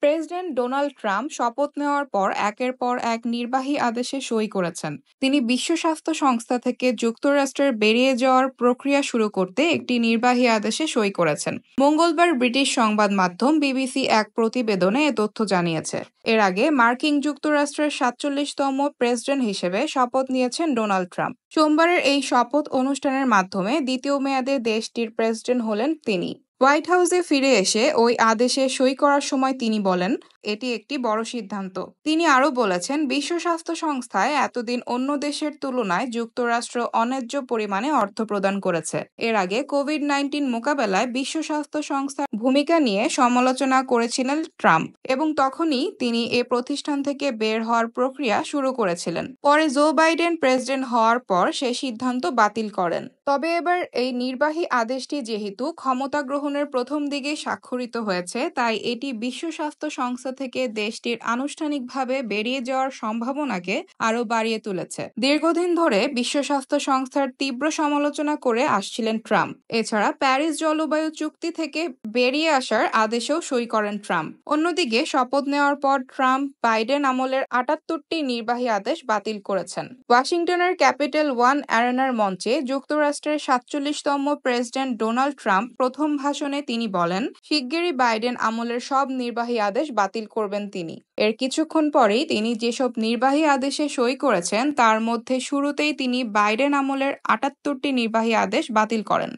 President Donald Trump শপথ নেওয়ার পর একের পর এক নির্বাহী আদেশে সই করেছেন। তিনি বিশ্ব স্বাস্থ্য সংস্থা থেকে যুক্তরাষ্ট্রের বেরিয়ে যাওয়ার প্রক্রিয়া শুরু করতে একটি নির্বাহী আদেশে সই করেছেন। মঙ্গলবার ব্রিটিশ সংবাদ মাধ্যম বিবিসি এক প্রতিবেদনে এ তথ্য জানিয়েছে। এর আগে মার্কিন যুক্তরাষ্ট্রের ৪৭তম প্রেসিডেন্ট হিসেবে শপথ নিয়েছেন ডোনাল্ড ট্রাম্প। সোমবারের এই শপথ অনুষ্ঠানের মাধ্যমে দ্বিতীয় মেয়াদে দেশটির প্রেসিডেন্ট হলেন তিনি। হোয়াইট হাউসে ফিরে এসে ওই আদেশে সই করার সময় তিনি বলেন, এটি একটি বড় সিদ্ধান্ত। তিনি আরও বলেছেন, বিশ্ব স্বাস্থ্য সংস্থায় এতদিন অন্য দেশের তুলনায় যুক্তরাষ্ট্র অন্যায্য পরিমাণে অর্থ প্রদান করেছে। এর আগে কোভিড-19 মোকাবেলায় বিশ্ব স্বাস্থ্য সংস্থার ভূমিকা নিয়ে সমালোচনা করেছিলেন ট্রাম্প এবং তখনই তিনি এ প্রতিষ্ঠান থেকে বের হওয়ার প্রক্রিয়া শুরু করেছিলেন। পরে জো বাইডেন প্রেসিডেন্ট হওয়ার পর সে সিদ্ধান্ত বাতিল করেন। তবে এবার এই নির্বাহী আদেশটি যেহেতু ক্ষমতা গ্রহণের প্রথম দিকে স্বাক্ষরিত হয়েছে, তাই এটি বিশ্ব স্বাস্থ্য সংস্থা থেকে দেশটির আনুষ্ঠানিকভাবে বেরিয়ে যাওয়ার সম্ভাবনাকে আরও বাড়িয়ে তুলেছে। দীর্ঘদিন ধরে বিশ্ব স্বাস্থ্য সংস্থার তীব্র সমালোচনা করে আসছিলেন ট্রাম্প। এছাড়া প্যারিস জলবায়ু চুক্তি থেকে বেরিয়ে আসার আদেশেও সই করেন ট্রাম্প। অন্যদিকে শপথ নেওয়ার পর ট্রাম্প বাইডেন আমলের ৭৮টি নির্বাহী আদেশ বাতিল করেছেন। ওয়াশিংটনের ক্যাপিটাল ওয়ান অ্যারেনার মঞ্চে যুক্তরাষ্ট্রের ৪৭তম প্রেসিডেন্ট ডোনাল্ড ট্রাম্প প্রথম ভাষণে তিনি বলেন, শিগগিরই বাইডেন আমলের সব নির্বাহী আদেশ বাতিল করবেন তিনি। এর কিছুক্ষণ পরেই তিনি যেসব নির্বাহী আদেশে সই করেছেন তার মধ্যে শুরুতেই তিনি বাইডেন আমলের ৭৮টি নির্বাহী আদেশ বাতিল করেন।